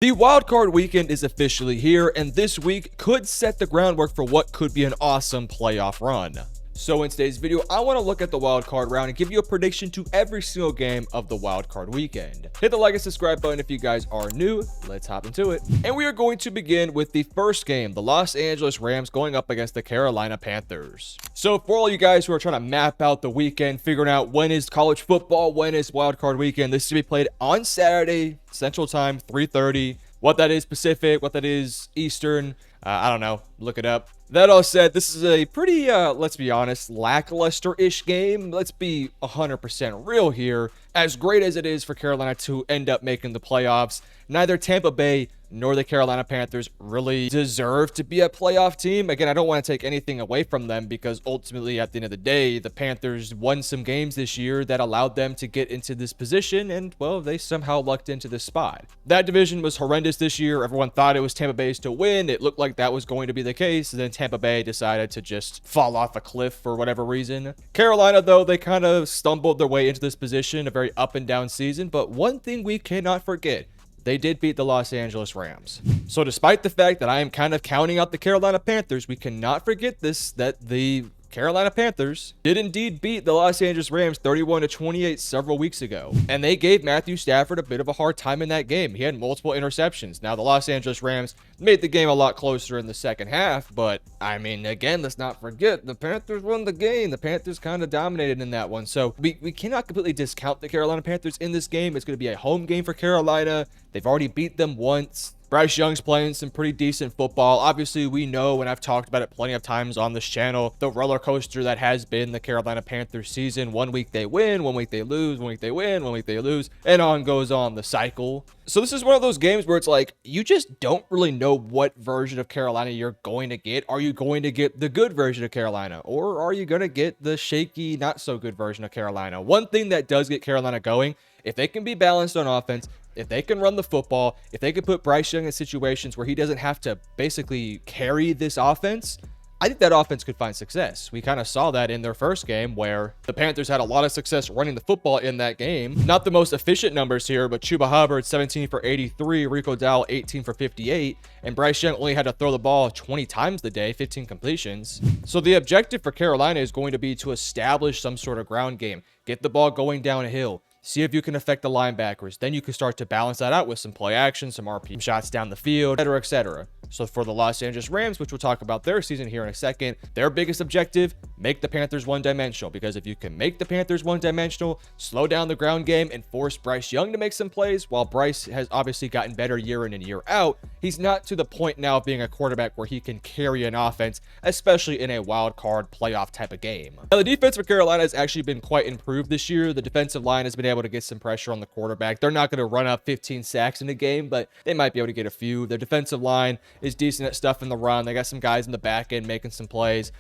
The wildcard weekend is officially here, and this week could set the groundwork for what could be an awesome playoff run. So in today's video, I want to look at the wildcard round and give you a prediction to every single game of the wildcard weekend. Hit the like and subscribe button if you guys are new. Let's hop into it. And we are going to begin with the first game, the Los Angeles Rams going up against the Carolina Panthers. So for all you guys who are trying to map out the weekend, figuring out when is college football, when is wildcard weekend, this is to be played on Saturday, Central Time, 3:30. What that is Pacific, what that is Eastern, I don't know. Look it up. That all said, this is a pretty, let's be honest, lackluster-ish game. Let's be 100% real here. As great as it is for Carolina to end up making the playoffs, neither Tampa Bay nor the Carolina Panthers really deserve to be a playoff team. Again, I don't want to take anything away from them because ultimately, at the end of the day, the Panthers won some games this year that allowed them to get into this position, and, well, they somehow lucked into this spot. That division was horrendous this year. Everyone thought it was Tampa Bay's to win. It looked like that was going to be the case, and then Tampa Bay decided to just fall off a cliff for whatever reason. Carolina, though, they kind of stumbled their way into this position, a very up and down season, but one thing we cannot forget, they did beat the Los Angeles Rams. So despite the fact that I am kind of counting out the Carolina Panthers, we cannot forget this, that the Carolina Panthers did indeed beat the Los Angeles Rams 31-28 several weeks ago. And they gave Matthew Stafford a bit of a hard time in that game. He had multiple interceptions. Now, the Los Angeles Rams made the game a lot closer in the second half, but I mean, again, let's not forget, the Panthers won the game. The Panthers kind of dominated in that one. So we cannot completely discount the Carolina Panthers in this game. It's going to be a home game for Carolina. They've already beat them once. Bryce Young's playing some pretty decent football. Obviously, we know, and I've talked about it plenty of times on this channel, the roller coaster that has been the Carolina Panthers season. 1 week they win, 1 week they lose, 1 week they win, 1 week they lose, and on goes on the cycle. So this is one of those games where it's like, you just don't really know what version of Carolina you're going to get. Are you going to get the good version of Carolina, or are you going to get the shaky, not so good version of Carolina? One thing that does get Carolina going, if they can be balanced on offense, if they can run the football, if they can put Bryce Young in situations where he doesn't have to basically carry this offense, I think that offense could find success. We kind of saw that in their first game where the Panthers had a lot of success running the football in that game. Not the most efficient numbers here, but Chuba Hubbard, 17 for 83, Rico Dowdle, 18 for 58, and Bryce Young only had to throw the ball 20 times the day, 15 completions. So the objective for Carolina is going to be to establish some sort of ground game, get the ball going downhill, see if you can affect the linebackers. Then you can start to balance that out with some play action, some RP shots down the field, etc., etc. So for the Los Angeles Rams, which we'll talk about their season here in a second, their biggest objective, make the Panthers one-dimensional. Because if you can make the Panthers one-dimensional, slow down the ground game, and force Bryce Young to make some plays, while Bryce has obviously gotten better year in and year out, he's not to the point now of being a quarterback where he can carry an offense, especially in a wild card playoff type of game. Now, the defense for Carolina has actually been quite improved this year. The defensive line has been able to get some pressure on the quarterback. They're not going to run up 15 sacks in a game, but they might be able to get a few. Their defensive line is decent at stuff in the run. They got some guys in the back end making some plays.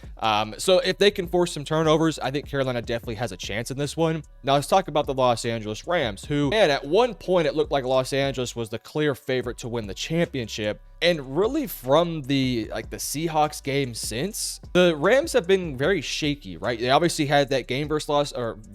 So if they can force some turnovers, I think Carolina definitely has a chance in this one. Now let's talk about the Los Angeles Rams, who, man, at one point it looked like Los Angeles was the clear favorite to win the championship. And really from the Seahawks game since, the Rams have been very shaky, right? They obviously had that game versus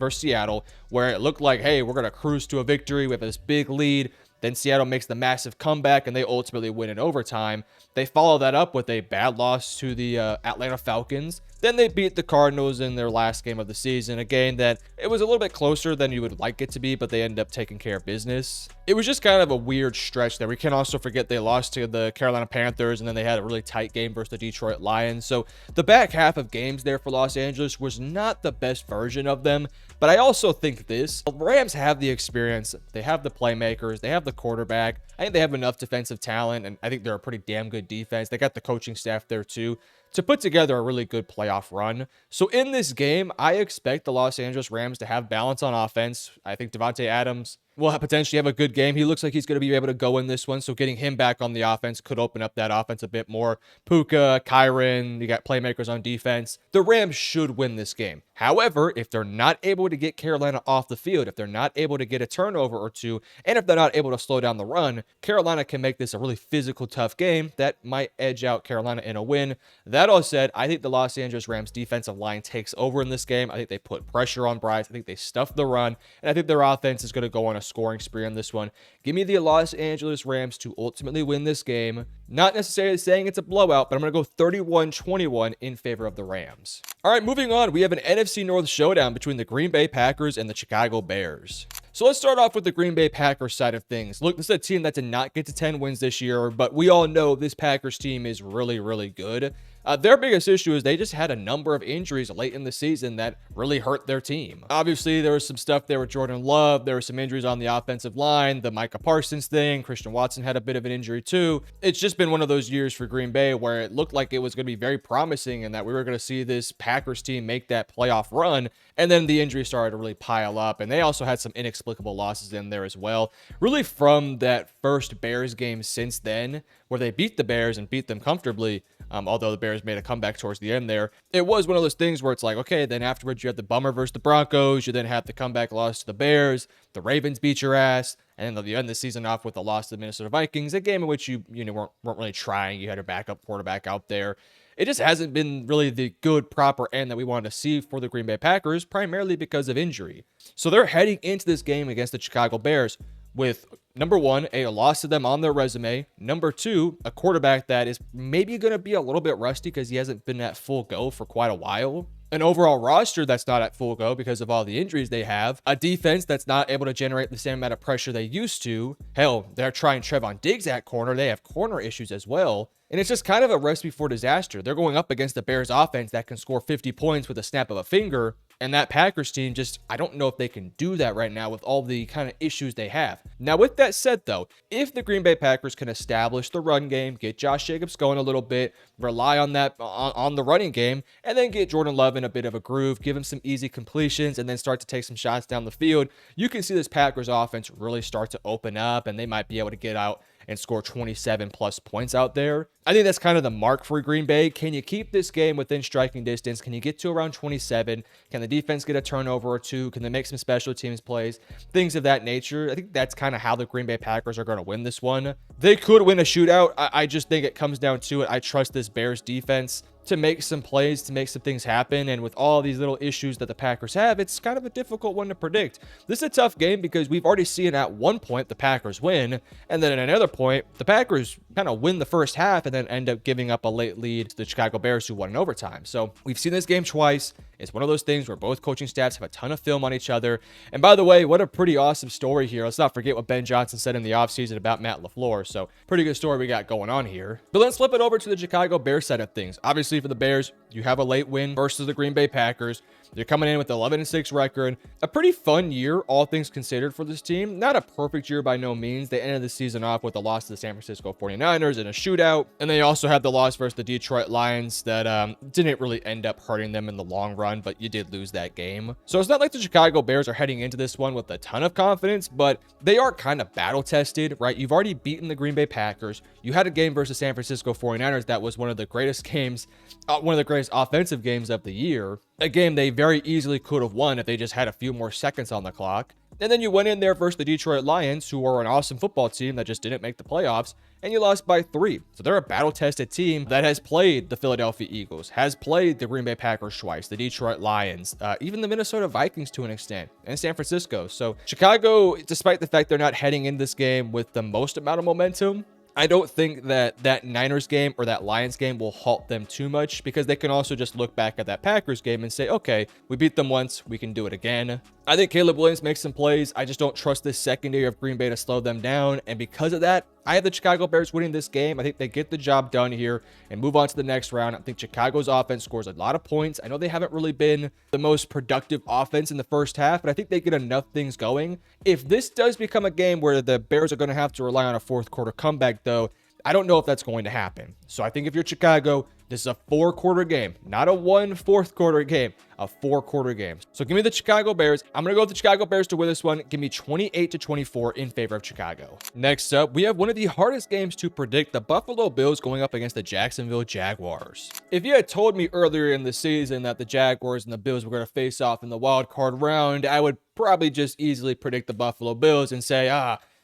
Seattle where it looked like, hey, we're going to cruise to a victory. We have this big lead. Then Seattle makes the massive comeback, and they ultimately win in overtime. They follow that up with a bad loss to the Atlanta Falcons. Then they beat the Cardinals in their last game of the season. A game that it was a little bit closer than you would like it to be, but they ended up taking care of business. It was just kind of a weird stretch there. We can also forget they lost to the Carolina Panthers, and then they had a really tight game versus the Detroit Lions. So the back half of games there for Los Angeles was not the best version of them. But I also think the Rams have the experience. They have the playmakers. They have the quarterback. I think they have enough defensive talent, and I think they're a pretty damn good defense. They got the coaching staff there too to put together a really good playoff run. So in this game, I expect the Los Angeles Rams to have balance on offense. I think Devontae Adams will potentially have a good game. He looks like he's going to be able to go in this one, so getting him back on the offense could open up that offense a bit more. Puka, Kyron, you got playmakers on defense. The Rams should win this game. However, if they're not able to get Carolina off the field, if they're not able to get a turnover or two, and if they're not able to slow down the run, Carolina can make this a really physical, tough game that might edge out Carolina in a win. That all said, I think the Los Angeles Rams defensive line takes over in this game. I think they put pressure on Bryce. I think they stuff the run, and I think their offense is going to go on a scoring spree on this one. Give me the Los Angeles Rams to ultimately win this game. Not necessarily saying it's a blowout, but I'm going to go 31-21 in favor of the Rams. All right, moving on, we have an NFC North showdown between the Green Bay Packers and the Chicago Bears. So let's start off with the Green Bay Packers side of things. Look, this is a team that did not get to 10 wins this year, but we all know this Packers team is really, really good. Their biggest issue is they just had a number of injuries late in the season that really hurt their team. Obviously, there was some stuff there with Jordan Love. There were some injuries on the offensive line, the Micah Parsons thing. Christian Watson had a bit of an injury too. It's just been one of those years for Green Bay where it looked like it was going to be very promising and that we were going to see this Packers team make that playoff run. And then the injuries started to really pile up. And they also had some inexplicable losses in there as well. Really from that first Bears game since then, where they beat the Bears and beat them comfortably. Although the Bears made a comeback towards the end there. It was one of those things where it's like, okay, then afterwards you have the bummer versus the Broncos. You then have the comeback loss to the Bears. The Ravens beat your ass. And then you end the season off with the loss to the Minnesota Vikings, a game in which you weren't really trying. You had a backup quarterback out there. It just hasn't been really the good, proper end that we wanted to see for the Green Bay Packers, primarily because of injury. So they're heading into this game against the Chicago Bears with, number one, a loss to them on their resume. Number two, a quarterback that is maybe going to be a little bit rusty because he hasn't been at full go for quite a while. An overall roster that's not at full go because of all the injuries they have. A defense that's not able to generate the same amount of pressure they used to. Hell, they're trying Trevon Diggs at corner. They have corner issues as well. And it's just kind of a recipe for disaster. They're going up against the Bears offense that can score 50 points with a snap of a finger. And that Packers team just, I don't know if they can do that right now with all the kind of issues they have. Now, with that said, though, if the Green Bay Packers can establish the run game, get Josh Jacobs going a little bit, rely on that on the running game, and then get Jordan Love in a bit of a groove, give him some easy completions, and then start to take some shots down the field, you can see this Packers offense really start to open up, and they might be able to get out and score 27 plus points out there. I think that's kind of the mark for Green Bay. Can you keep this game within striking distance? Can you get to around 27? Can the defense get a turnover or two? Can they make some special teams plays? Things of that nature. I think that's kind of how the Green Bay Packers are going to win this one. They could win a shootout. I just think it comes down to it. I trust this Bears defense to make some plays, to make some things happen. And with all these little issues that the Packers have, it's kind of a difficult one to predict. This is a tough game because we've already seen at one point the Packers win, and then at another point, the Packers kind of win the first half and then end up giving up a late lead to the Chicago Bears, who won in overtime. So we've seen this game twice. It's one of those things where both coaching staffs have a ton of film on each other. And by the way, what a pretty awesome story here. Let's not forget what Ben Johnson said in the offseason about Matt LaFleur. So pretty good story we got going on here. But let's flip it over to the Chicago Bears side of things. Obviously for the Bears, you have a late win versus the Green Bay Packers. They're coming in with an 11-6 record. A pretty fun year, all things considered, for this team. Not a perfect year by no means. They ended the season off with a loss to the San Francisco 49ers in a shootout. And they also had the loss versus the Detroit Lions that didn't really end up hurting them in the long run, but you did lose that game. So it's not like the Chicago Bears are heading into this one with a ton of confidence, but they are kind of battle-tested, right? You've already beaten the Green Bay Packers. You had a game versus San Francisco 49ers that was one of the greatest games, one of the greatest offensive games of the year. A game they very easily could have won if they just had a few more seconds on the clock. And then you went in there versus the Detroit Lions, who are an awesome football team that just didn't make the playoffs, and you lost by 3. So they're a battle-tested team that has played the Philadelphia Eagles, has played the Green Bay Packers twice, the Detroit Lions, even the Minnesota Vikings to an extent, and San Francisco. So Chicago, despite the fact they're not heading in this game with the most amount of momentum, I don't think that Niners game or that Lions game will halt them too much, because they can also just look back at that Packers game and say, okay, we beat them once, we can do it again. I think Caleb Williams makes some plays. I just don't trust this secondary of Green Bay to slow them down. And because of that, I have the Chicago Bears winning this game. I think they get the job done here and move on to the next round. I think Chicago's offense scores a lot of points. I know they haven't really been the most productive offense in the first half, but I think they get enough things going. If this does become a game where the Bears are going to have to rely on a fourth quarter comeback, though, I don't know if that's going to happen. So I think if you're Chicago, this is a 4-quarter game, not a 1/4 quarter game, a 4-quarter game. So give me the Chicago Bears. I'm going to go with the Chicago Bears to win this one. Give me 28-24 in favor of Chicago. Next up, we have one of the hardest games to predict, the Buffalo Bills going up against the Jacksonville Jaguars. If you had told me earlier in the season that the Jaguars and the Bills were going to face off in the wild card round, I would probably just easily predict the Buffalo Bills and say,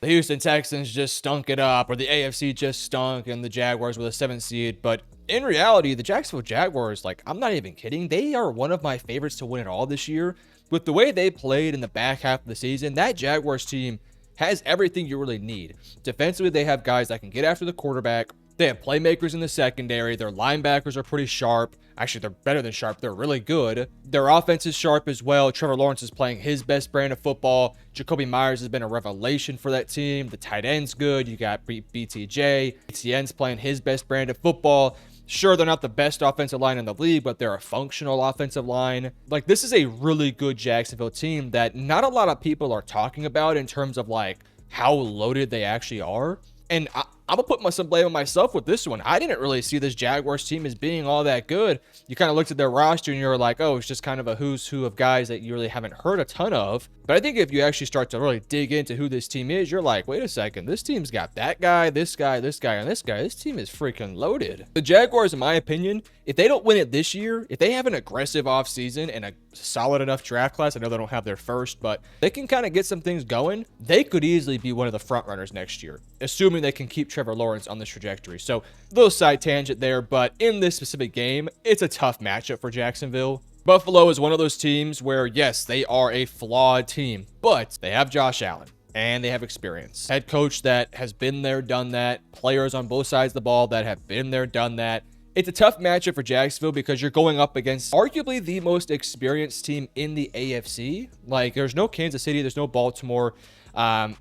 the Houston Texans just stunk it up, or the AFC just stunk, and the Jaguars were the 7th seed. But in reality, the Jacksonville Jaguars, like, I'm not even kidding, they are one of my favorites to win it all this year. With the way they played in the back half of the season, that Jaguars team has everything you really need. Defensively, they have guys that can get after the quarterback. They have playmakers in the secondary. Their linebackers are pretty sharp. Actually, they're better than sharp. They're really good. Their offense is sharp as well. Trevor Lawrence is playing his best brand of football. Jacoby Myers has been a revelation for that team. The tight end's good. You got BTJ. ETN's playing his best brand of football. Sure, they're not the best offensive line in the league, but they're a functional offensive line. Like, this is a really good Jacksonville team that not a lot of people are talking about in terms of, like, how loaded they actually are. And I'm going to put some blame on myself with this one. I didn't really see this Jaguars team as being all that good. You kind of looked at their roster and you were like, oh, it's just kind of a who's who of guys that you really haven't heard a ton of. But I think if you actually start to really dig into who this team is, you're like, wait a second, this team's got that guy, this guy, this guy, and this guy. This team is freaking loaded. The Jaguars, in my opinion, if they don't win it this year, if they have an aggressive offseason and a solid enough draft class, I know they don't have their first, but they can kind of get some things going, they could easily be one of the front runners next year, assuming they can keep Trevor Lawrence on this trajectory. So, little side tangent there, but in this specific game, it's a tough matchup for Jacksonville. Buffalo is one of those teams where, yes, they are a flawed team, but they have Josh Allen and they have experience. Head coach that has been there, done that. Players on both sides of the ball that have been there, done that. It's a tough matchup for Jacksonville because you're going up against arguably the most experienced team in the AFC. Like, there's no Kansas City, there's no Baltimore.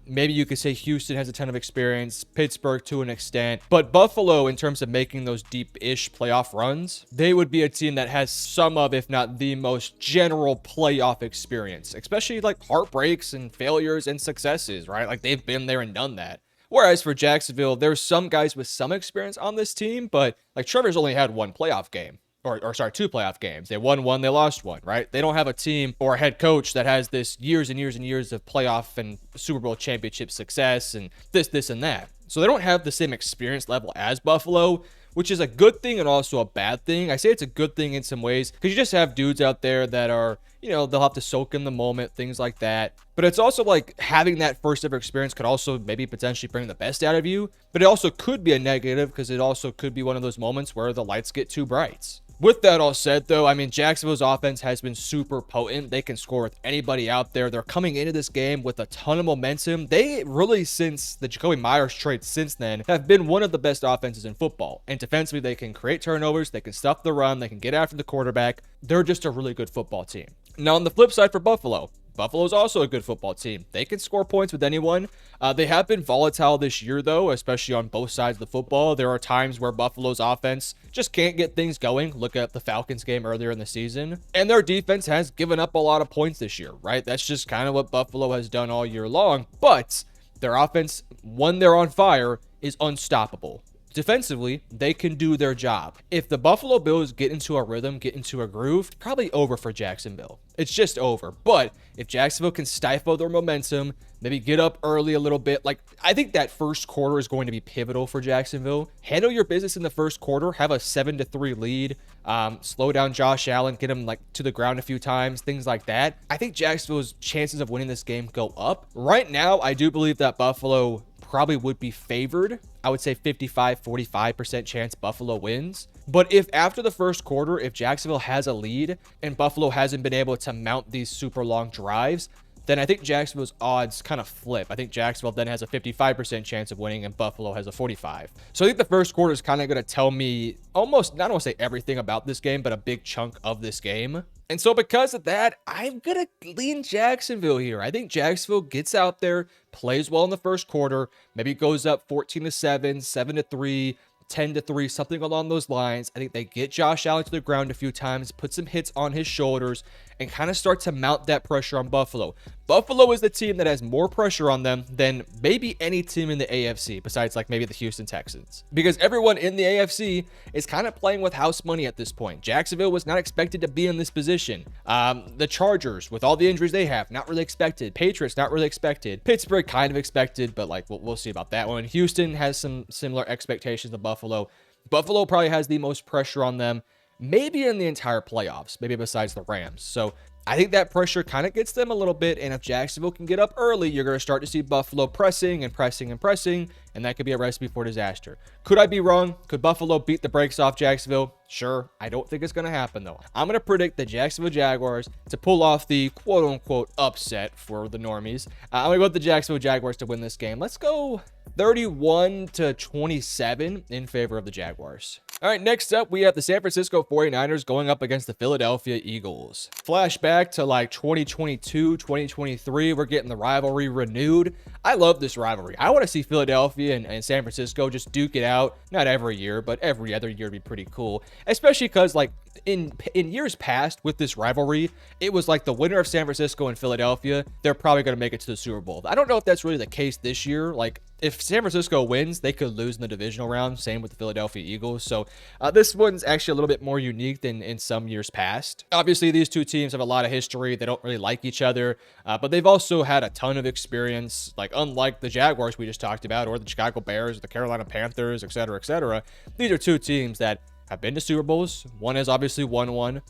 Maybe you could say Houston has a ton of experience, Pittsburgh to an extent, but Buffalo, in terms of making those deep-ish playoff runs, they would be a team that has some of, if not the most general playoff experience, especially like heartbreaks and failures and successes, right? Like, they've been there and done that. Whereas for Jacksonville, there's some guys with some experience on this team, but like Trevor's only had one playoff game. Or sorry, 2 playoff games. They won one, they lost one, right? They don't have a team or a head coach that has this years and years and years of playoff and Super Bowl championship success and this, and that. So they don't have the same experience level as Buffalo, which is a good thing and also a bad thing. I say it's a good thing in some ways because you just have dudes out there that are, you know, they'll have to soak in the moment, things like that. But it's also like having that first ever experience could also maybe potentially bring the best out of you. But it also could be a negative because it also could be one of those moments where the lights get too bright. With that all said, though, I mean, Jacksonville's offense has been super potent. They can score with anybody out there. They're coming into this game with a ton of momentum. They really, since the Jacoby Myers trade since then, have been one of the best offenses in football. And defensively, they can create turnovers. They can stuff the run. They can get after the quarterback. They're just a really good football team. Now, on the flip side for Buffalo, Buffalo's also a good football team. They can score points with anyone. They have been volatile this year, though, especially on both sides of the football. There are times where Buffalo's offense just can't get things going. Look at the Falcons game earlier in the season. And their defense has given up a lot of points this year, right? That's just kind of what Buffalo has done all year long. But their offense, when they're on fire, is unstoppable. Defensively, they can do their job. If the Buffalo Bills get into a rhythm, get into a groove, probably over for Jacksonville. It's just over. But if Jacksonville can stifle their momentum, maybe get up early a little bit, like I think that first quarter is going to be pivotal for Jacksonville. Handle your business in the first quarter, have a 7-3 lead, slow down Josh Allen, get him like to the ground a few times, things like that. I think Jacksonville's chances of winning this game go up. Right now, I do believe that Buffalo probably would be favored. I would say 45% chance Buffalo wins. But if after the first quarter, if Jacksonville has a lead and Buffalo hasn't been able to mount these super long drives, then I think Jacksonville's odds kind of flip. I think Jacksonville then has a 55% chance of winning and Buffalo has a 45. So I think the first quarter is kind of going to tell me almost, not want to say everything about this game, but a big chunk of this game. And so because of that, I'm going to lean Jacksonville here. I think Jacksonville gets out there, plays well in the first quarter, maybe goes up 14-7, 7-3, 10-3, something along those lines. I think they get Josh Allen to the ground a few times, put some hits on his shoulders, and kind of start to mount that pressure on Buffalo. Buffalo is the team that has more pressure on them than maybe any team in the AFC, besides like maybe the Houston Texans, because everyone in the AFC is kind of playing with house money at this point. Jacksonville was not expected to be in this position. The Chargers, with all the injuries they have, not really expected. Patriots, not really expected. Pittsburgh, kind of expected, but like we'll see about that one. Houston has some similar expectations to Buffalo. Buffalo probably has the most pressure on them, maybe in the entire playoffs, maybe besides the Rams. So I think that pressure kind of gets them a little bit, and if Jacksonville can get up early, you're going to start to see Buffalo pressing and pressing and pressing, and that could be a recipe for disaster. Could I be wrong? Could Buffalo beat the brakes off Jacksonville? Sure. I don't think it's going to happen, though. I'm going to predict the Jacksonville Jaguars to pull off the quote-unquote upset for the normies. I'm going to go with the Jacksonville Jaguars to win this game. Let's go 31-27 in favor of the Jaguars. All right, next up, we have the San Francisco 49ers going up against the Philadelphia Eagles. Flashback to like 2022, 2023, we're getting the rivalry renewed. I love this rivalry. I want to see Philadelphia and San Francisco just duke it out. Not every year, but every other year would be pretty cool. Especially because like in years past with this rivalry, it was like the winner of San Francisco and Philadelphia, they're probably going to make it to the Super Bowl. I don't know if that's really the case this year. Like if San Francisco wins, they could lose in the divisional round. Same with the Philadelphia Eagles. So this one's actually a little bit more unique than in some years past. Obviously, these two teams have a lot of history. They don't really like each other, but they've also had a ton of experience. Like unlike the Jaguars we just talked about, or the Chicago Bears, or the Carolina Panthers, etc., etc. These are two teams that have been to Super Bowls. One has obviously won one.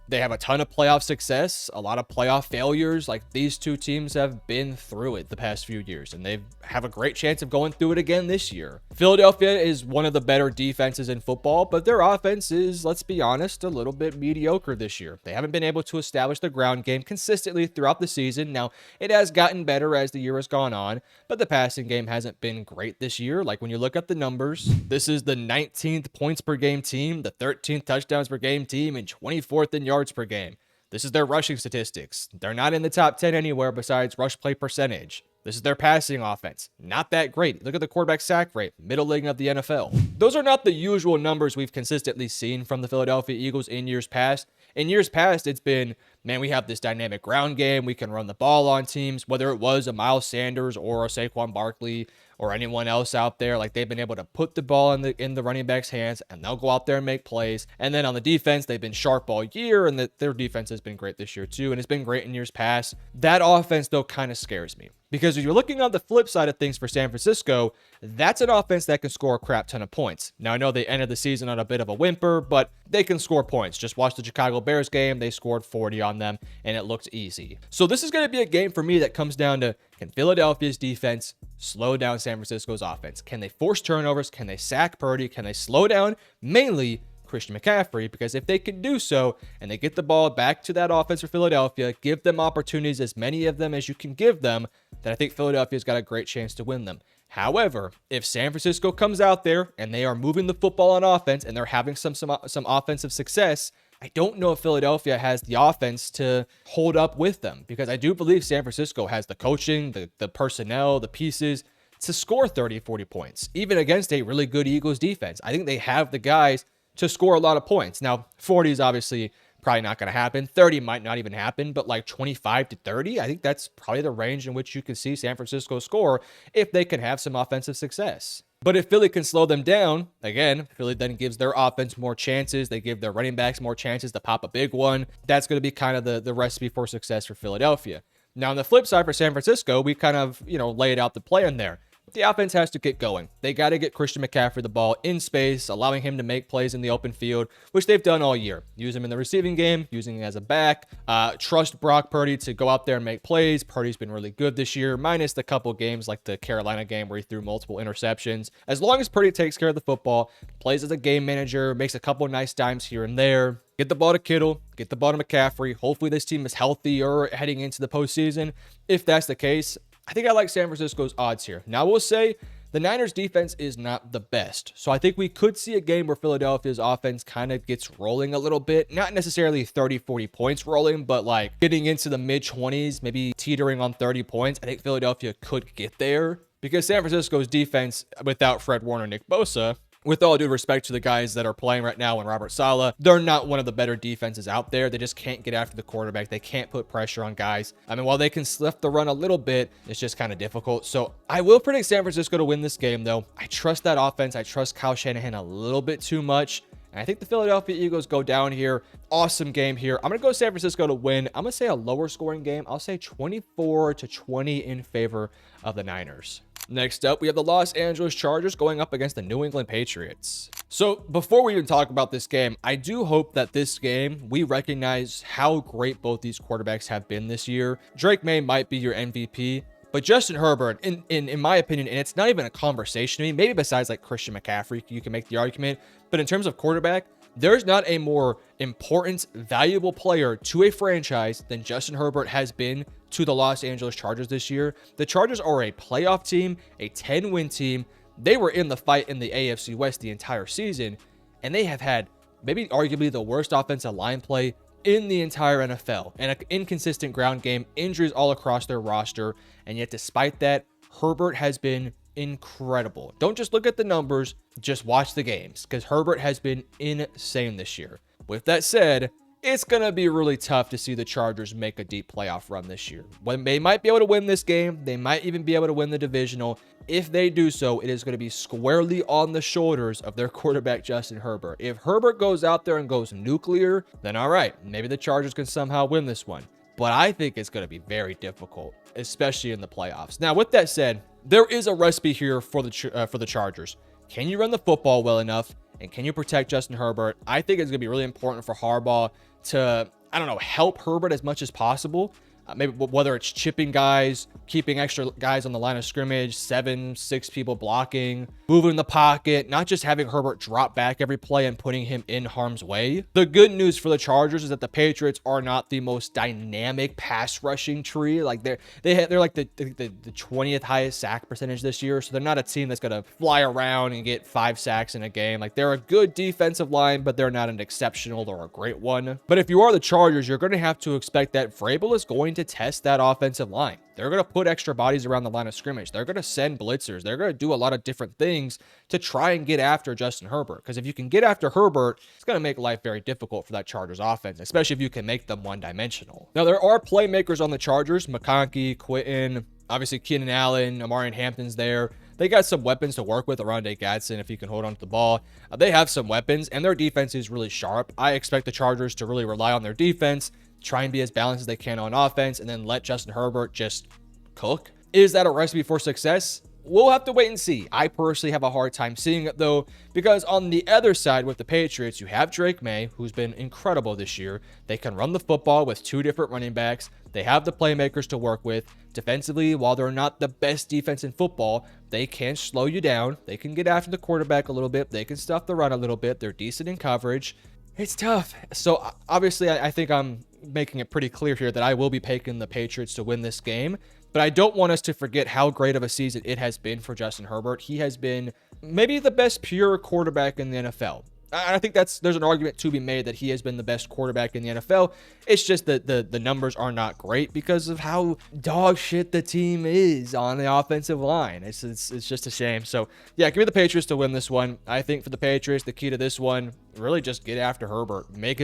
They have a ton of playoff success, a lot of playoff failures. Like these two teams have been through it the past few years, and they have a great chance of going through it again this year. Philadelphia is one of the better defenses in football, but their offense is, let's be honest, a little bit mediocre this year. They haven't been able to establish the ground game consistently throughout the season. Now, it has gotten better as the year has gone on, but the passing game hasn't been great this year. Like when you look at the numbers, this is the 19th points per game team, the 13th touchdowns per game team, and 24th in yards per game. This is their rushing statistics. They're not in the top 10 anywhere besides rush play percentage. This is their passing offense. Not that great. Look at the quarterback sack rate, middle league of the NFL. Those are not the usual numbers we've consistently seen from the Philadelphia Eagles in years past. In years past, it's been, man, we have this dynamic ground game. We can run the ball on teams, whether it was a Miles Sanders or a Saquon Barkley or anyone else out there. Like they've been able to put the ball in the running back's hands, and they'll go out there and make plays. And then on the defense, they've been sharp all year, and their defense has been great this year too, and it's been great in years past. That offense, though, kind of scares me. Because if you're looking on the flip side of things for San Francisco, that's an offense that can score a crap ton of points. Now, I know they ended the season on a bit of a whimper, but they can score points. Just watch the Chicago Bears game. They scored 40 on them, and it looked easy. So this is going to be a game for me that comes down to, can Philadelphia's defense slow down San Francisco's offense? Can they force turnovers? Can they sack Purdy? Can they slow down mainly Christian McCaffrey? Because if they can do so and they get the ball back to that offense for Philadelphia, give them opportunities, as many of them as you can give them, then I think Philadelphia's got a great chance to win them. However, if San Francisco comes out there and they are moving the football on offense and they're having some offensive success, I don't know if Philadelphia has the offense to hold up with them, because I do believe San Francisco has the coaching, the personnel, the pieces to score 30, 40 points, even against a really good Eagles defense. I think they have the guys to score a lot of points. Now, 40 is obviously probably not going to happen. 30 might not even happen, but like 25 to 30, I think that's probably the range in which you can see San Francisco score if they can have some offensive success. But if Philly can slow them down, again, Philly then gives their offense more chances. They give their running backs more chances to pop a big one. That's going to be kind of the recipe for success for Philadelphia. Now, on the flip side for San Francisco, we kind of, laid out the plan there. The offense has to get going. They got to get Christian McCaffrey the ball in space, allowing him to make plays in the open field, which they've done all year. Use him in the receiving game, using him as a back. Trust Brock Purdy to go out there and make plays. Purdy's been really good this year, minus the couple games like the Carolina game where he threw multiple interceptions. As long as Purdy takes care of the football, plays as a game manager, makes a couple nice dimes here and there, get the ball to Kittle, get the ball to McCaffrey. Hopefully this team is healthier heading into the postseason. If that's the case, I think I like San Francisco's odds here. Now, I will say the Niners defense is not the best. So I think we could see a game where Philadelphia's offense kind of gets rolling a little bit. Not necessarily 30, 40 points rolling, but like getting into the mid-20s, maybe teetering on 30 points. I think Philadelphia could get there because San Francisco's defense, without Fred Warner, Nick Bosa, with all due respect to the guys that are playing right now and Robert Saleh, they're not one of the better defenses out there. They just can't get after the quarterback. They can't put pressure on guys. I mean, while they can lift the run a little bit, it's just kind of difficult. So I will predict San Francisco to win this game, though. I trust that offense. I trust Kyle Shanahan a little bit too much. And I think the Philadelphia Eagles go down here. Awesome game here. I'm going to go San Francisco to win. I'm going to say a lower scoring game. I'll say 24-20 in favor of the Niners. Next up, we have the Los Angeles Chargers going up against the New England Patriots. So before we even talk about this game, I do hope that this game, we recognize how great both these quarterbacks have been this year. Drake May might be your MVP, but Justin Herbert, in my opinion, and it's not even a conversation to me, maybe besides like Christian McCaffrey, you can make the argument, but in terms of quarterback, there's not a more important, valuable player to a franchise than Justin Herbert has been to the Los Angeles Chargers this year. The Chargers are a playoff team, a 10-win team. They were in the fight in the AFC West the entire season, and they have had maybe arguably the worst offensive line play in the entire NFL, and an inconsistent ground game, injuries all across their roster, and yet despite that, Herbert has been incredible. Don't just look at the numbers, just watch the games, because Herbert has been insane this year. With that said, it's going to be really tough to see the Chargers make a deep playoff run this year. When they might be able to win this game, they might even be able to win the divisional. If they do so, it is going to be squarely on the shoulders of their quarterback, Justin Herbert. If Herbert goes out there and goes nuclear, then all right, maybe the Chargers can somehow win this one. But I think it's going to be very difficult, especially in the playoffs. Now, with that said, there is a recipe here for the Chargers. Can you run the football well enough, and can you protect Justin Herbert? I think it's going to be really important for Harbaugh to, I don't know, help Herbert as much as possible. Maybe whether it's chipping guys, keeping extra guys on the line of scrimmage, 6 people blocking, moving the pocket, not just having Herbert drop back every play and putting him in harm's way. The good news for the Chargers is that the Patriots are not the most dynamic pass rushing tree. Like they're like the 20th highest sack percentage this year, so they're not a team that's gonna fly around and get 5 sacks in a game. Like they're a good defensive line, but they're not an exceptional or a great one. But if you are the Chargers, you're going to have to expect that Vrabel is going to test that offensive line. They're going to put extra bodies around the line of scrimmage. They're going to send blitzers. They're going to do a lot of different things to try and get after Justin Herbert. Because if you can get after Herbert, it's going to make life very difficult for that Chargers offense, especially if you can make them one-dimensional. Now, there are playmakers on the Chargers. McConkey, Quentin, obviously Keenan Allen, Amarian Hampton's there. They got some weapons to work with. Rondé Gadsden, if he can hold on to the ball. They have some weapons, and their defense is really sharp. I expect the Chargers to really rely on their defense, try and be as balanced as they can on offense, and then let Justin Herbert just cook. Is that a recipe for success? We'll have to wait and see. I personally have a hard time seeing it, though, because on the other side with the Patriots, you have Drake May, who's been incredible this year. They can run the football with 2 different running backs. They have the playmakers to work with. Defensively, while they're not the best defense in football, they can slow you down. They can get after the quarterback a little bit. They can stuff the run a little bit. They're decent in coverage. It's tough. So obviously, I think I'm making it pretty clear here that I will be picking the Patriots to win this game. But I don't want us to forget how great of a season it has been for Justin Herbert. He has been maybe the best pure quarterback in the NFL. I think there's an argument to be made that he has been the best quarterback in the NFL. It's just that the numbers are not great because of how dog shit the team is on the offensive line. It's just a shame. So yeah, give me the Patriots to win this one. I think for the Patriots, the key to this one, really just get after Herbert. Make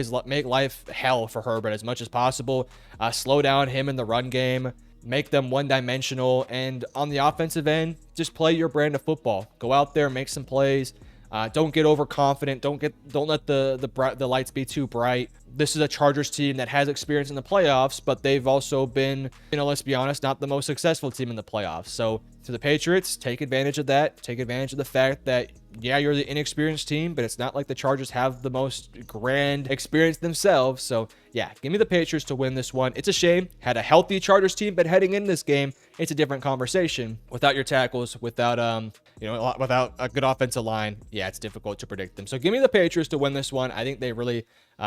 life hell for Herbert as much as possible. Slow down him in the run game. Make them one-dimensional, and on the offensive end, just play your brand of football. Go out there, make some plays. Don't get overconfident. Don't let the lights be too bright. This is a Chargers team that has experience in the playoffs, but they've also been, let's be honest, not the most successful team in the playoffs. So to the Patriots, take advantage of that. Take advantage of the fact that, yeah, you're the inexperienced team, but it's not like the Chargers have the most grand experience themselves. So yeah, give me the Patriots to win this one. It's a shame. Had a healthy Chargers team, but heading in this game, it's a different conversation. Without your tackles, without without a good offensive line, yeah, it's difficult to predict them. So give me the Patriots to win this one. I think they really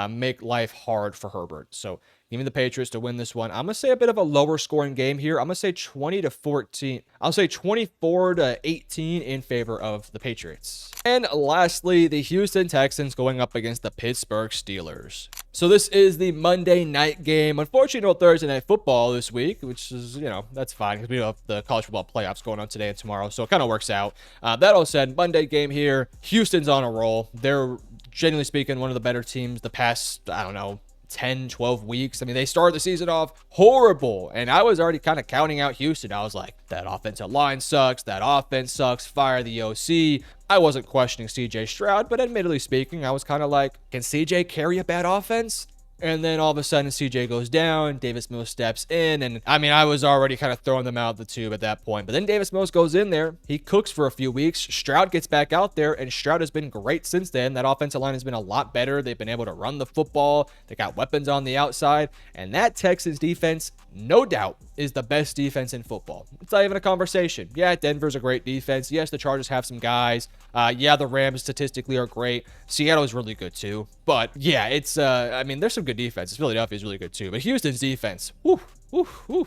make life hard for Herbert. So give me the Patriots to win this one. I'm going to say a bit of a lower scoring game here. I'm going to say 20-14. I'll say 24-18 in favor of the Patriots. And lastly, the Houston Texans going up against the Pittsburgh Steelers. So this is the Monday night game. Unfortunately, no Thursday night football this week, which is, that's fine because we have the college football playoffs going on today and tomorrow. So it kind of works out. That all said, Monday game here. Houston's on a roll. They're, genuinely speaking, one of the better teams the past, I don't know, 10, 12 weeks. I mean, they started the season off horrible, and I was already kind of counting out Houston. I was like, that offensive line sucks. That offense sucks. Fire the OC. I wasn't questioning CJ Stroud, but admittedly speaking, I was kind of like, can CJ carry a bad offense? And then all of a sudden, CJ goes down. Davis Mills steps in. And I mean, I was already kind of throwing them out of the tube at that point. But then Davis Mills goes in there. He cooks for a few weeks. Stroud gets back out there. And Stroud has been great since then. That offensive line has been a lot better. They've been able to run the football. They got weapons on the outside. And that Texans defense, no doubt, is the best defense in football. It's not even a conversation. Yeah, Denver's a great defense. Yes, the Chargers have some guys. Yeah, the Rams statistically are great. Seattle is really good too. But yeah, it's, I mean, there's some good defenses. Philadelphia is really good too. But Houston's defense, whew, whew, whew.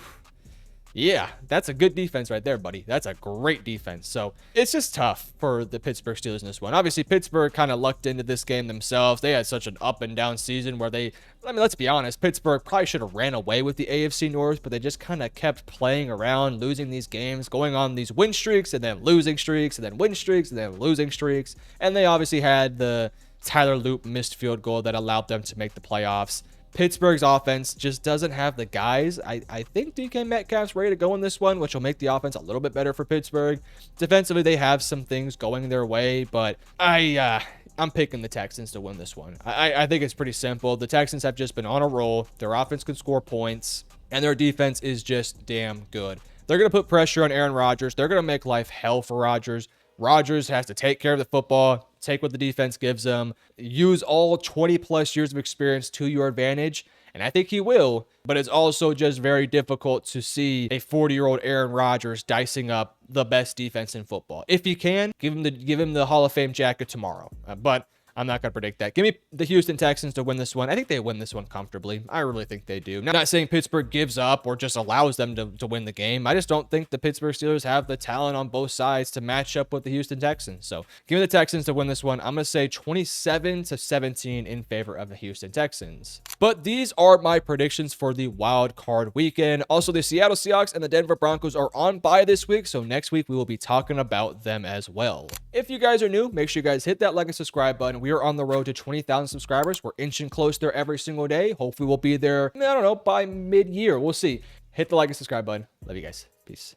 Yeah, that's a good defense right there, buddy. That's a great defense. So it's just tough for the Pittsburgh Steelers in this one. Obviously, Pittsburgh kind of lucked into this game themselves. They had such an up and down season where I mean, let's be honest, Pittsburgh probably should have ran away with the AFC North, but they just kind of kept playing around, losing these games, going on these win streaks and then losing streaks and then win streaks and then losing streaks. And they obviously had the Tyler Loop missed field goal that allowed them to make the playoffs. Pittsburgh's offense just doesn't have the guys. I think DK Metcalf's ready to go in this one, which will make the offense a little bit better for Pittsburgh. Defensively, they have some things going their way, but I'm picking the Texans to win this one. I think it's pretty simple. The Texans have just been on a roll. Their offense can score points, and their defense is just damn good. They're going to put pressure on Aaron Rodgers. They're going to make life hell for Rodgers. Rodgers has to take care of the football, take what the defense gives him, use all 20 plus years of experience to your advantage. And I think he will, but it's also just very difficult to see a 40-year-old Aaron Rodgers dicing up the best defense in football. If you can, give him the Hall of Fame jacket tomorrow. But I'm not going to predict that. Give me the Houston Texans to win this one. I think they win this one comfortably. I really think they do. Not saying Pittsburgh gives up or just allows them to win the game. I just don't think the Pittsburgh Steelers have the talent on both sides to match up with the Houston Texans. So give me the Texans to win this one. I'm going to say 27-17 in favor of the Houston Texans. But these are my predictions for the wild card weekend. Also, the Seattle Seahawks and the Denver Broncos are on bye this week. So next week, we will be talking about them as well. If you guys are new, make sure you guys hit that like and subscribe button. We are on the road to 20,000 subscribers. We're inching close there every single day. Hopefully we'll be there, I don't know, by mid-year. We'll see. Hit the like and subscribe button. Love you guys. Peace.